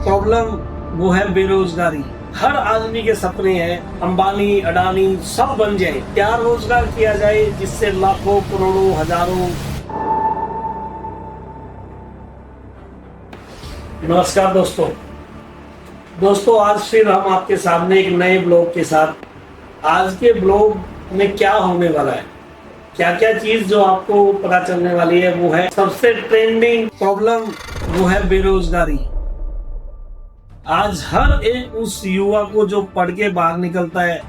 Problem वो है बेरोजगारी। हर आदमी के सपने हैं अंबानी अडानी सब बन जाए। क्या रोजगार किया जाए जिससे लाखों करोड़ों हजारों। नमस्कार दोस्तों आज फिर हम आपके सामने एक नए ब्लॉग के साथ। आज के ब्लॉग में क्या होने वाला है, क्या क्या चीज जो आपको पता चलने वाली है, वो है सबसे ट्रेंडिंग प्रॉब्लम वो है बेरोजगारी। आज हर एक उस युवा को जो पढ़ के बाहर निकलता है,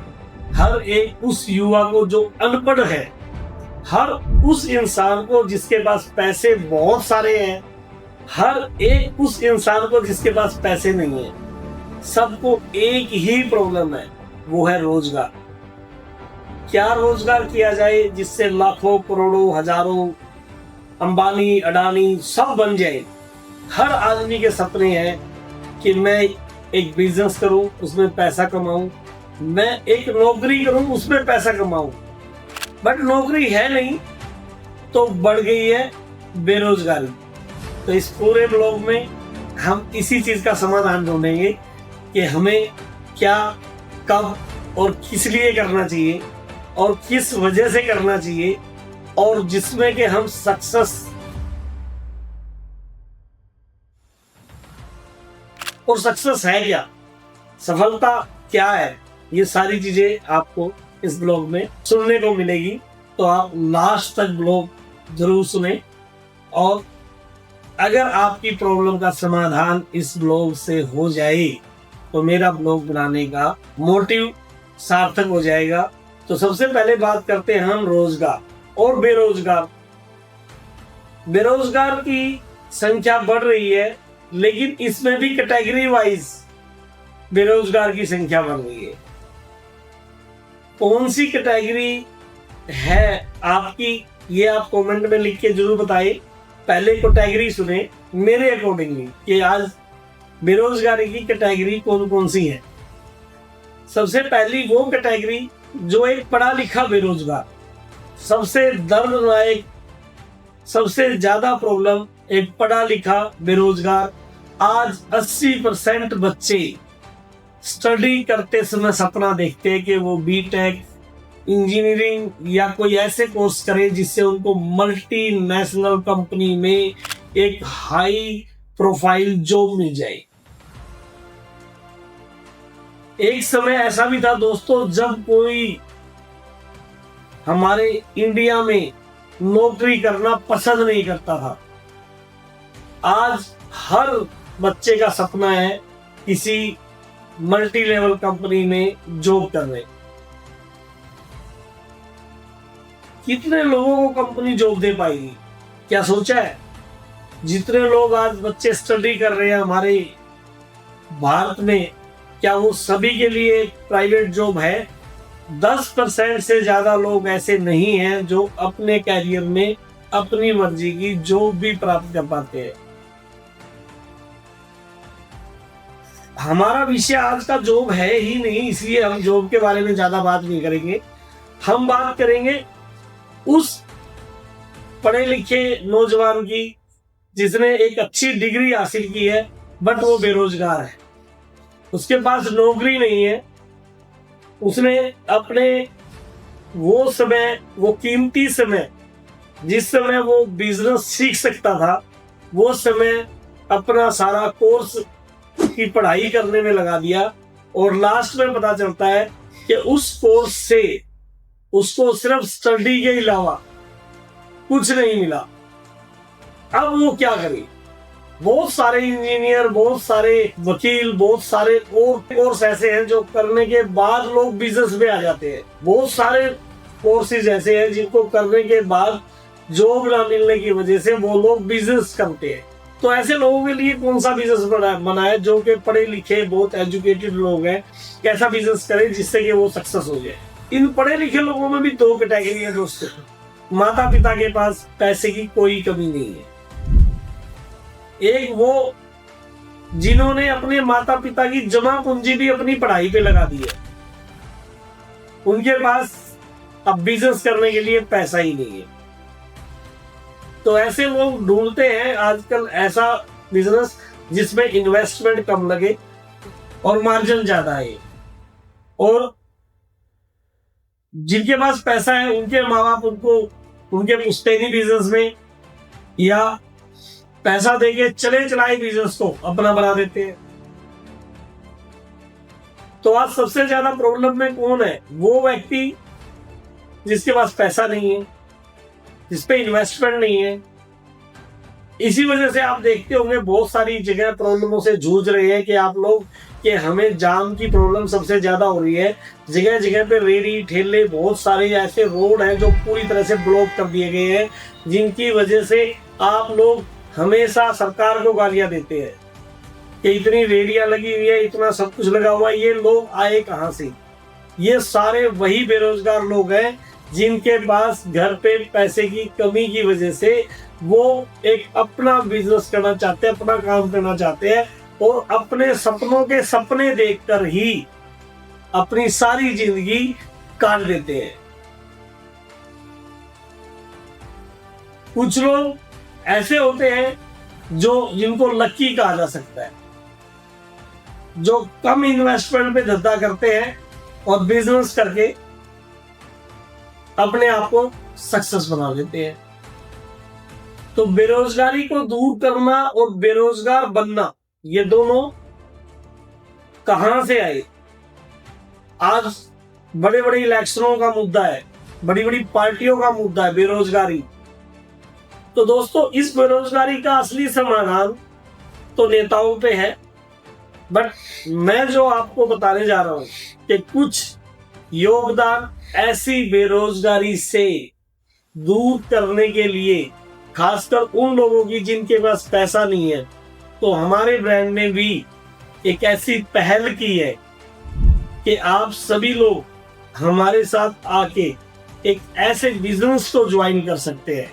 हर एक उस युवा को जो अनपढ़ है, हर उस इंसान को जिसके पास पैसे बहुत सारे हैं, हर एक उस इंसान को जिसके पास पैसे नहीं है, सबको एक ही प्रॉब्लम है, वो है रोजगार। क्या रोजगार किया जाए जिससे लाखों करोड़ों हजारों अंबानी अडानी सब बन जाए। हर आदमी के सपने हैं कि मैं एक बिजनेस करूं, उसमें पैसा कमाऊं, मैं एक नौकरी करूं, उसमें पैसा कमाऊं, बट नौकरी है नहीं तो बढ़ गई है बेरोजगारी। तो इस पूरे ब्लॉग में हम इसी चीज का समाधान ढूंढेंगे कि हमें क्या, कब और किस लिए करना चाहिए और किस वजह से करना चाहिए, और जिसमें कि हम सक्सेस और सक्सेस है क्या, सफलता क्या है, ये सारी चीजें आपको इस ब्लॉग में सुनने को मिलेगी। तो आप लास्ट तक ब्लॉग जरूर सुने, और अगर आपकी प्रॉब्लम का समाधान इस ब्लॉग से हो जाए तो मेरा ब्लॉग बनाने का मोटिव सार्थक हो जाएगा। तो सबसे पहले बात करते हैं हम रोजगार और बेरोजगार। बेरोजगार की संख्या बढ़ रही है, लेकिन इसमें भी कैटेगरी वाइज बेरोजगार की संख्या बढ़ रही है। कौन सी कैटेगरी है आपकी, ये आप कमेंट में लिख के जरूर बताइए। पहले कैटेगरी सुने मेरे अकॉर्डिंगली कि आज बेरोजगारी की कैटेगरी कौन कौन सी है। सबसे पहली वो कैटेगरी जो एक पढ़ा लिखा बेरोजगार। सबसे दर्दनाक, सबसे ज्यादा प्रॉब्लम एक पढ़ा लिखा बेरोजगार। आज 80% बच्चे स्टडी करते समय सपना देखते हैं कि वो बीटेक, इंजीनियरिंग या कोई ऐसे कोर्स करे जिससे उनको मल्टीनेशनल कंपनी में एक हाई प्रोफाइल जॉब मिल जाए। एक समय ऐसा भी था दोस्तों जब कोई हमारे इंडिया में नौकरी करना पसंद नहीं करता था। आज हर बच्चे का सपना है किसी मल्टी लेवल कंपनी में जॉब करने। कितने लोगों को कंपनी जॉब दे पाएगी, क्या सोचा है? जितने लोग आज बच्चे स्टडी कर रहे हैं हमारे भारत में, क्या वो सभी के लिए प्राइवेट जॉब है? 10% से ज्यादा लोग ऐसे नहीं हैं जो अपने कैरियर में अपनी मर्जी की जॉब भी प्राप्त कर पाते हैं। हमारा विषय आज का जॉब है ही नहीं, इसलिए हम जॉब के बारे में ज्यादा बात नहीं करेंगे। हम बात करेंगे उस पढ़े लिखे नौजवान की जिसने एक अच्छी डिग्री हासिल की है बट वो बेरोजगार है, उसके पास नौकरी नहीं है। उसने अपने वो समय, वो कीमती समय जिस समय वो बिजनेस सीख सकता था, वो समय अपना सारा कोर्स की पढ़ाई करने में लगा दिया, और लास्ट में पता चलता है कि उस कोर्स से उसको सिर्फ स्टडी के अलावा कुछ नहीं मिला। अब वो क्या करे? बहुत सारे इंजीनियर, बहुत सारे वकील, बहुत सारे और कोर्स ऐसे हैं जो करने के बाद लोग बिजनेस में आ जाते हैं। बहुत सारे कोर्सेज ऐसे हैं जिनको करने के बाद जॉब ना मिलने की वजह से वो लोग बिजनेस करते हैं। तो ऐसे लोगों के लिए कौन सा बिजनेस बना है? जो कि पढ़े लिखे बहुत एजुकेटेड लोग हैं, कैसा बिजनेस करें जिससे कि वो सक्सेस हो जाए। इन पढ़े लिखे लोगों में भी दो कैटेगरी है दोस्तों। माता पिता के पास पैसे की कोई कमी नहीं है। एक वो जिन्होंने अपने माता पिता की जमा पूंजी भी अपनी पढ़ाई पे लगा दी है, उनके पास अब बिजनेस करने के लिए पैसा ही नहीं है। तो ऐसे लोग ढूंढते हैं आजकल ऐसा बिजनेस जिसमें इन्वेस्टमेंट कम लगे और मार्जिन ज्यादा है, और जिनके पास पैसा है उनके माँ बाप उनको उनके पुश्तैनी बिजनेस में या पैसा देके चले चलाए बिजनेस को अपना बना देते हैं। तो आज सबसे ज्यादा प्रॉब्लम में कौन है? वो व्यक्ति जिसके पास पैसा नहीं है, जिसपे इन्वेस्टमेंट नहीं है। इसी वजह से आप देखते होंगे बहुत सारी जगह प्रॉब्लमों से जूझ रहे हैं कि आप लोग, कि हमें जाम की प्रॉब्लम सबसे ज्यादा हो रही है। जगह जगह पे रेडी ठेले, बहुत सारे ऐसे रोड हैं जो पूरी तरह से ब्लॉक कर दिए गए हैं, जिनकी वजह से आप लोग हमेशा सरकार को गालियां देते हैं कि इतनी रेडियां लगी हुई है, इतना सब कुछ लगा हुआ है, ये लोग आए कहां से? ये सारे वही बेरोजगार लोग हैं जिनके पास घर पे पैसे की कमी की वजह से वो एक अपना बिजनेस करना चाहते हैं, अपना काम करना चाहते हैं, और अपने सपनों के सपने देखकर ही अपनी सारी जिंदगी काट देते हैं। कुछ लोग ऐसे होते हैं जिनको लकी कहा जा सकता है, जो कम इन्वेस्टमेंट पे धंधा करते हैं और बिजनेस करके अपने आप को सक्सेस बना देते हैं। तो बेरोजगारी को दूर करना और बेरोजगार बनना, ये दोनों कहां से आए? आज बड़े बड़े इलेक्शनों का मुद्दा है, बड़ी बड़ी पार्टियों का मुद्दा है बेरोजगारी। तो दोस्तों, इस बेरोजगारी का असली समाधान तो नेताओं पे है, बट मैं जो आपको बताने जा रहा हूं कि कुछ योगदान ऐसी बेरोजगारी से दूर करने के लिए, खासकर उन लोगों की जिनके पास पैसा नहीं है, तो हमारे ब्रांड ने भी एक ऐसी पहल की है कि आप सभी लोग हमारे साथ आके एक ऐसे बिजनेस को ज्वाइन कर सकते हैं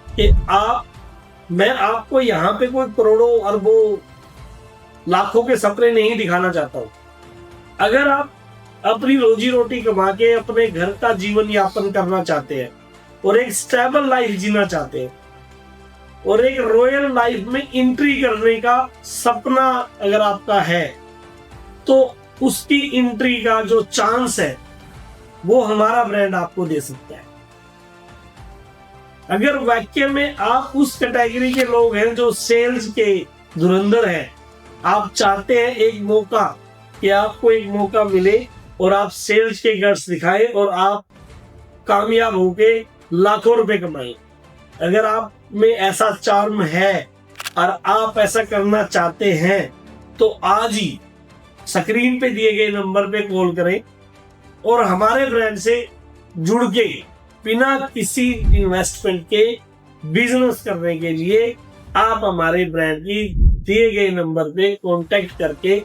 कि मैं आपको यहाँ पे कोई करोड़ों अरबों लाखों के सपने नहीं दिखाना चाहता हूँ। अगर आप अपनी रोजी रोटी कमा के अपने घर का जीवन यापन करना चाहते हैं और एक स्टेबल लाइफ जीना चाहते हैं और एक रॉयल लाइफ में एंट्री करने का सपना अगर आपका है, तो उसकी एंट्री का जो चांस है वो हमारा ब्रांड आपको दे सकता है। अगर वाक्य में आप उस कैटेगरी के लोग हैं जो सेल्स के धुरंधर हैं, आप चाहते हैं एक मौका, कि आपको एक मौका मिले और आप सेल्स के गट्स दिखाएं और आप कामयाब होके लाखों रुपए कमाएं। अगर आप में ऐसा चार्म है और आप ऐसा करना चाहते हैं, तो आज ही स्क्रीन पे दिए गए नंबर पे कॉल करें और हमारे ब्रांड से जुड़ के बिना किसी इन्वेस्टमेंट के बिजनेस करने के लिए आप हमारे ब्रांड की दिए गए नंबर पे कांटेक्ट करके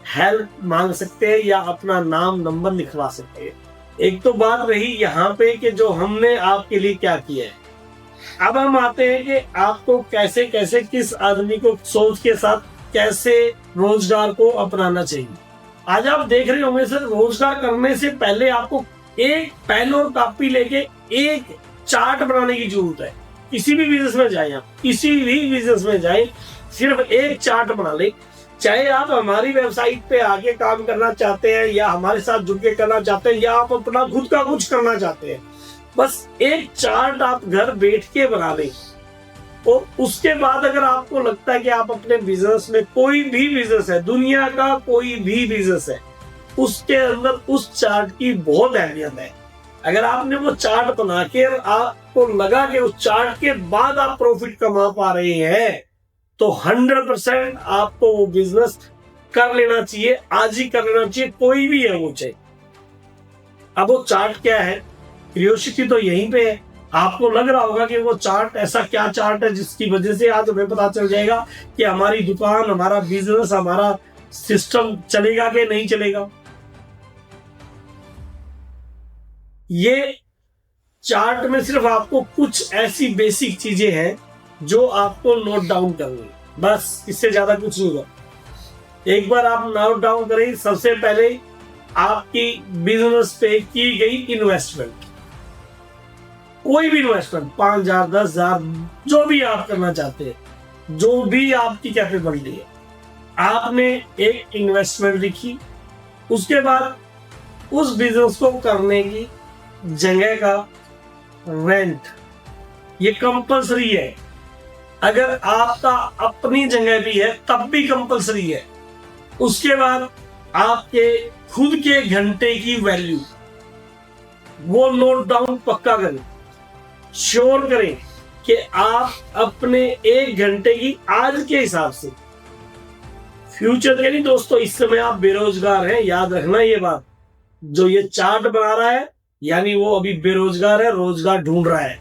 हेल्प मांग सकते हैं या अपना नाम नंबर लिखवा सकते हैं। एक तो बात रही यहाँ पे कि जो हमने आपके लिए क्या किया है। अब हम आते हैं कि आपको कैसे कैसे किस आदमी को सोच के साथ कैसे रोजगार को अपनाना चाहिए। आज आप देख रहे होंगे सर, रोजगार करने से पहले आपको एक पेन और कॉपी लेके एक चार्ट बनाने की जरूरत है। किसी भी बिजनेस में जाए, आप किसी भी बिजनेस में जाए, सिर्फ एक चार्ट बना ले। चाहे आप हमारी वेबसाइट पे आके काम करना चाहते हैं या हमारे साथ जुड़ के करना चाहते हैं या आप अपना खुद का कुछ करना चाहते हैं, बस एक चार्ट आप घर बैठ के बना लें। और उसके बाद अगर आपको लगता है कि आप अपने बिजनेस में, कोई भी बिजनेस है, दुनिया का कोई भी बिजनेस है, उसके अंदर उस चार्ट की बहुत अहमियत है। अगर आपने वो चार्ट बना के आपको लगा कि उस चार्ट के बाद आप प्रॉफिट कमा पा रहे हैं, तो 100% आपको वो बिजनेस कर लेना चाहिए, आज ही कर लेना चाहिए, कोई भी है वो चाहे। अब वो चार्ट क्या है, क्यूरियोसिटी तो यहीं पे है। आपको लग रहा होगा कि वो चार्ट, ऐसा क्या चार्ट है जिसकी वजह से आज हमें पता चल जाएगा कि हमारी दुकान, हमारा बिजनेस, हमारा सिस्टम चलेगा कि नहीं चलेगा। ये चार्ट में सिर्फ आपको कुछ ऐसी बेसिक चीजें हैं जो आपको नोट डाउन करनी है, बस, इससे ज्यादा कुछ नहीं होगा। एक बार आप नोट डाउन करें, सबसे पहले आपकी बिजनेस पे की गई इन्वेस्टमेंट, कोई भी इन्वेस्टमेंट, 5,000, 10,000, जो भी आप करना चाहते हैं, जो भी आपकी कैपेबिलिटी है, आपने एक इन्वेस्टमेंट लिखी, उसके बाद उस बिजनेस को करने की जगह का रेंट, ये कंपलसरी है। अगर आपका अपनी जगह भी है तब भी कंपलसरी है। उसके बाद आपके खुद के घंटे की वैल्यू, वो नोट डाउन पक्का करें, श्योर करें कि आप अपने 1 घंटे की आज के हिसाब से, फ्यूचर के नहीं दोस्तों, इस समय आप बेरोजगार हैं, याद रखना ये बात। जो ये चार्ट बना रहा है यानी वो अभी बेरोजगार है, रोजगार ढूंढ रहा है।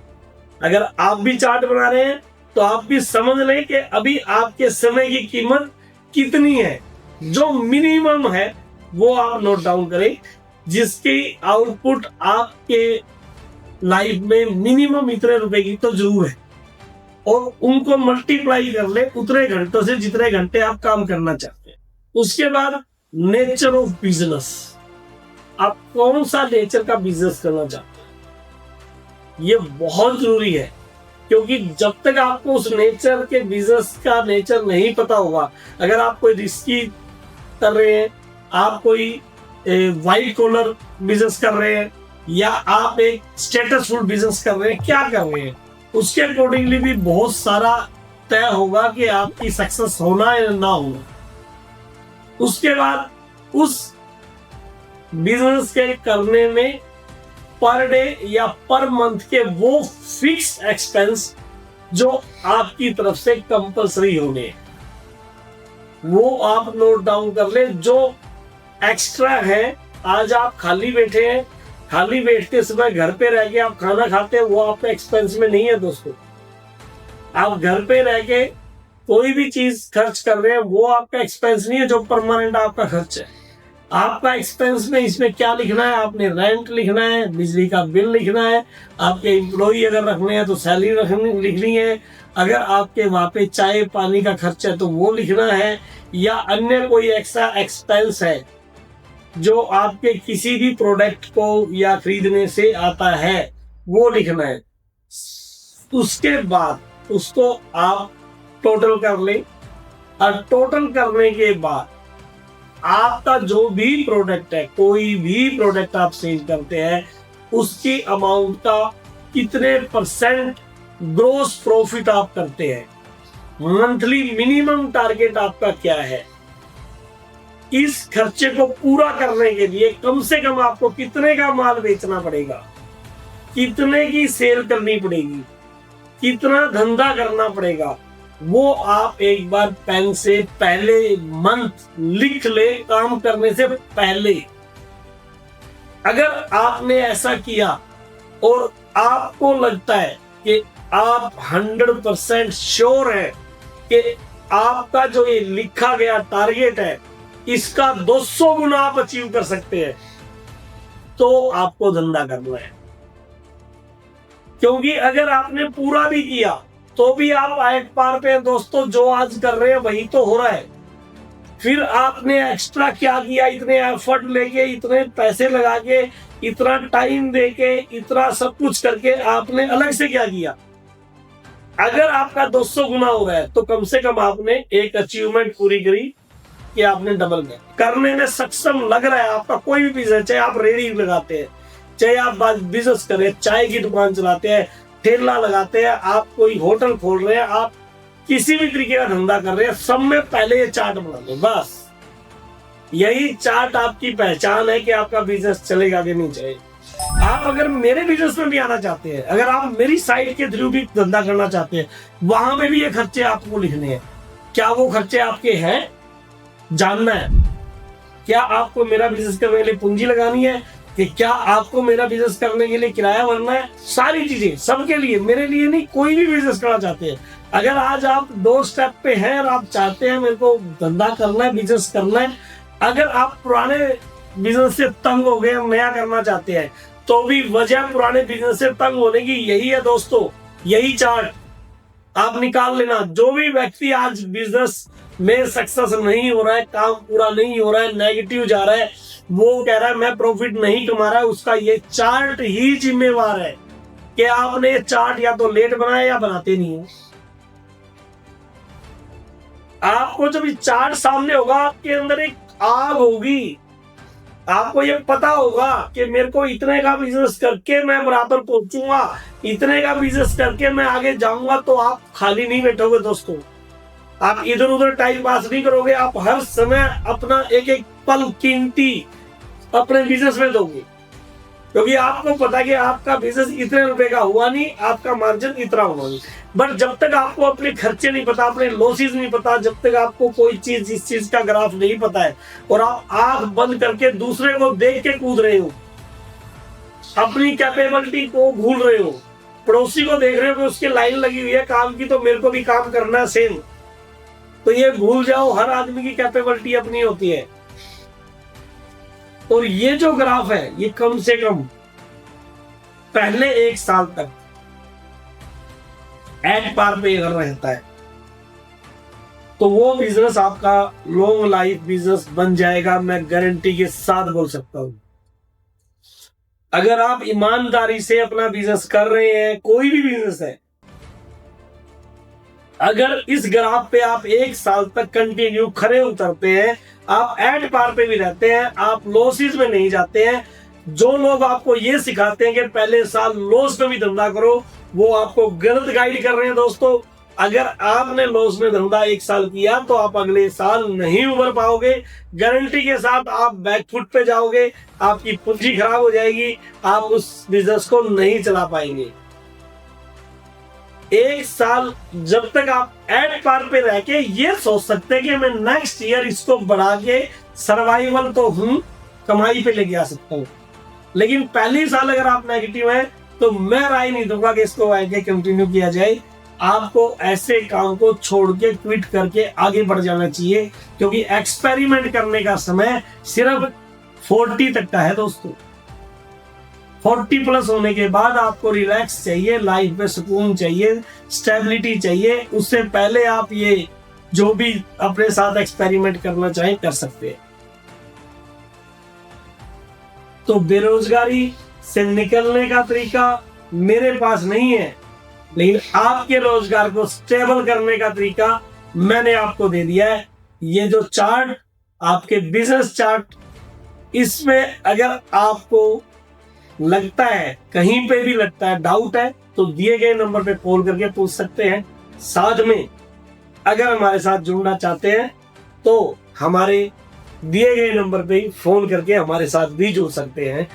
अगर आप भी चार्ट बना रहे हैं तो आप भी समझ लें कि अभी आपके समय की कीमत कितनी है। जो मिनिमम है वो आप नोट डाउन करें, जिसकी आउटपुट आपके लाइफ में मिनिमम इतने रुपए की तो जरूर है, और उनको मल्टीप्लाई कर ले उतने घंटों से जितने घंटे आप काम करना चाहते हैं। उसके बाद नेचर ऑफ बिजनेस, आप कौन सा नेचर का बिजनेस करना चाहते हैं, ये बहुत जरूरी है। क्योंकि जब तक आपको उस नेचर के बिजनेस का नेचर नहीं पता होगा, अगर आप कोई रिस्की कर रहे हैं, आप कोई व्हाइट कॉलर बिजनेस कर रहे हैं, या आप एक स्टेटसफुल बिजनेस कर रहे हैं, क्या कर रहे हैं, उसके अकॉर्डिंगली भी बहुत सारा तय होगा कि आपकी सक्सेस होना या ना होना। उसके बाद उस बिजनेस के करने में पर डे या पर मंथ के वो फिक्स एक्सपेंस जो आपकी तरफ से कंपलसरी होंगे, वो आप नोट डाउन कर ले। जो एक्स्ट्रा है, आज आप खाली बैठे हैं, खाली बैठते समय घर पे रह के आप खाना खाते हैं, वो आपके एक्सपेंस में नहीं है दोस्तों। आप घर पे रह के कोई भी चीज खर्च कर रहे हैं, वो आपका एक्सपेंस नहीं है जो परमानेंट आपका खर्च है। आपका एक्सपेंस में इसमें क्या लिखना है, आपने रेंट लिखना है, बिजली का बिल लिखना है, आपके एम्प्लॉई अगर रखने हैं तो सैलरी लिखनी है, अगर आपके वहां पे चाय पानी का खर्च है तो वो लिखना है, या अन्य कोई एक्स्ट्रा एक्सपेंस है जो आपके किसी भी प्रोडक्ट को या खरीदने से आता है, वो लिखना है। उसके बाद उसको आप टोटल कर लें, और टोटल करने के बाद आपका जो भी प्रोडक्ट है, कोई भी प्रोडक्ट आप सेल करते हैं, उसकी अमाउंट का कितने परसेंट ग्रोस प्रॉफिट आप करते हैं, मंथली मिनिमम टारगेट आपका क्या है, इस खर्चे को पूरा करने के लिए कम से कम आपको कितने का माल बेचना पड़ेगा, कितने की सेल करनी पड़ेगी, कितना धंधा करना पड़ेगा, वो आप एक बार पेन से पहले मंथ लिख ले, काम करने से पहले। अगर आपने ऐसा किया और आपको लगता है कि आप 100% श्योर है कि आपका जो ये लिखा गया टारगेट है, इसका 200 गुना आप अचीव कर सकते हैं, तो आपको धंधा करना है। क्योंकि अगर आपने पूरा भी किया तो भी आप आए पार पे दोस्तों, जो आज कर रहे हैं वही तो हो रहा है। फिर आपने एक्स्ट्रा क्या किया, इतने एफर्ट लेके, इतने पैसे लगा के, इतना टाइम देके, इतना सब कुछ करके आपने अलग से क्या किया। अगर आपका 200 गुना हो रहा है तो कम से कम आपने एक अचीवमेंट पूरी करी कि आपने डबल करने में सक्षम लग रहा है आपका कोई भी बिजनेस, चाहे आप रेडी लगाते हैं, चाहे आप बिजनेस करें, चाय की दुकान चलाते हैं, ठेला लगाते हैं, आप कोई होटल खोल रहे हैं, आप किसी भी तरीके का धंधा कर रहे हैं, सब में पहले ये चार्ट बना लो। बस यही चार्ट आपकी पहचान है कि आपका बिजनेस चलेगा कि नहीं चलेगा। आप अगर मेरे बिजनेस में भी आना चाहते हैं, अगर आप मेरी साइट के थ्रू भी धंधा करना चाहते हैं, वहां में भी ये खर्चे आपको लिखने हैं। क्या वो खर्चे आपके हैं, जानना है। क्या आपको मेरा बिजनेस करने के लिए पूंजी लगानी है, कि क्या आपको मेरा बिजनेस करने के लिए किराया भरना है, सारी चीजें सबके लिए, मेरे लिए नहीं, कोई भी बिजनेस करना चाहते हैं। अगर आज आप 2 स्टेप पे हैं और आप चाहते हैं मेरे को धंधा करना है, बिजनेस करना है, अगर आप पुराने बिजनेस से तंग हो गए, नया करना चाहते हैं, तो भी वजह पुराने बिजनेस से तंग होने की यही है दोस्तों। यही चार्ट आप निकाल लेना। जो भी व्यक्ति आज बिजनेस में सक्सेस नहीं हो रहा है, काम पूरा नहीं हो रहा है, नेगेटिव जा रहा है, वो कह रहा है मैं प्रॉफिट नहीं कमा रहा है, उसका ये चार्ट ही जिम्मेवार है कि आपने ये चार्ट या तो लेट बनाया या बनाते नहीं हो। आपको जब ये चार्ट सामने होगा, आपके अंदर एक आग होगी, आपको ये पता होगा कि मेरे को इतने का बिजनेस करके मैं बराबर पहुंचूंगा, इतने का बिजनेस करके मैं आगे जाऊंगा, तो आप खाली नहीं बैठोगे दोस्तों। आप इधर उधर टाइम पास नहीं करोगे, आप हर समय अपना एक एक पल कीमती अपने बिजनेस में दोगे, क्योंकि आपको पता है कि आपका बिजनेस इतने रुपए का हुआ नहीं, आपका मार्जिन इतना हुआ नहीं। बट जब तक आपको अपने खर्चे नहीं पता, अपने लॉसेस नहीं पता, जब तक आपको कोई चीज इस चीज का ग्राफ नहीं पता है और आप आंख बंद करके दूसरे को देख के कूद रहे हो, अपनी कैपेबिलिटी को भूल रहे हो, पड़ोसी को देख रहे हो कि उसकी लाइन लगी हुई है काम की, तो मेरे को भी काम करना है सेम, तो ये भूल जाओ, हर आदमी की कैपेबिलिटी अपनी होती है। और ये जो ग्राफ है ये कम से कम पहले 1 साल तक एट पार पे अगर रहता है तो वो बिजनेस आपका लॉन्ग लाइफ बिजनेस बन जाएगा, मैं गारंटी के साथ बोल सकता हूं। अगर आप ईमानदारी से अपना बिजनेस कर रहे हैं, कोई भी बिजनेस है, अगर इस ग्राफ पे आप 1 साल तक कंटिन्यू खरे उतरते हैं, आप एट पार पे भी रहते हैं, आप लॉसेस में नहीं जाते हैं। जो लोग आपको ये सिखाते हैं कि पहले साल लॉस में भी धंधा करो, वो आपको गलत गाइड कर रहे हैं दोस्तों। अगर आपने लॉस में धंधा 1 साल किया तो आप अगले साल नहीं उभर पाओगे, गारंटी के साथ आप बैकफुट पे जाओगे, आपकी पूंजी खराब हो जाएगी, आप उस बिजनेस को नहीं चला पाएंगे। 1 साल जब तक आप एट पार पे रह के ये सोच सकते हैं कि मैं नेक्स्ट ईयर इसको बढ़ा के सर्वाइवल तो हूं, कमाई पे लेके आ सकता हूं, लेकिन पहले साल अगर आप नेगेटिव हैं तो मैं राय नहीं दूंगा कि इसको आगे कंटिन्यू किया जाए। आपको ऐसे काम को छोड़ के क्विट करके आगे बढ़ जाना चाहिए, क्योंकि एक्सपेरिमेंट करने का समय सिर्फ 40 तक का है दोस्तों। 40 प्लस होने के बाद आपको रिलैक्स चाहिए, लाइफ में सुकून चाहिए, स्टेबिलिटी चाहिए। उससे पहले आप ये जो भी अपने साथ एक्सपेरिमेंट करना चाहें कर सकते हैं। तो बेरोजगारी से निकलने का तरीका मेरे पास नहीं है, लेकिन आपके रोजगार को स्टेबल करने का तरीका मैंने आपको दे दिया है। ये जो चार्ट आपके बिजनेस चार्ट, इसमें अगर आपको लगता है, कहीं पे भी लगता है, डाउट है, तो दिए गए नंबर पे कॉल करके पूछ सकते हैं। साथ में अगर हमारे साथ जुड़ना चाहते हैं तो हमारे दिए गए नंबर पे ही फोन करके हमारे साथ भी जुड़ सकते हैं।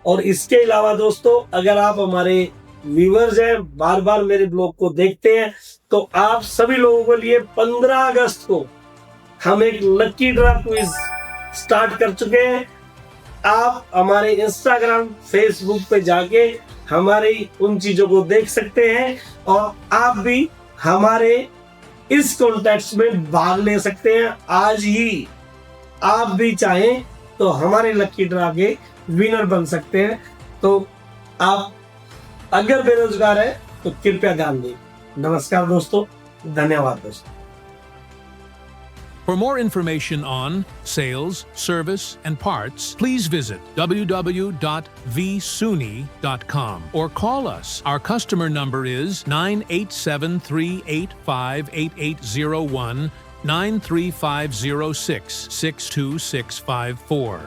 और इसके अलावा दोस्तों, अगर आप हमारे व्यूअर्स हैं, बार बार मेरे ब्लॉग को देखते हैं, तो आप सभी लोगों के लिए 15 अगस्त को हम एक लकी ड्रा क्विज स्टार्ट कर चुके हैं। आप हमारे इंस्टाग्राम, फेसबुक पे जाके हमारी उन चीजों को देख सकते हैं और आप भी हमारे इस कॉन्टेस्ट में भाग ले सकते हैं। आज ही आप भी चाहें तो हमारे लकी ड्रा के विनर बन सकते हैं। तो आप अगर बेरोजगार है तो कृपया ध्यान दें। नमस्कार दोस्तों, धन्यवाद दोस्तों। For more information on sales, service, and parts, please visit www.vsuni.com or call us. Our customer number is 987-385-8801, 93506-62654.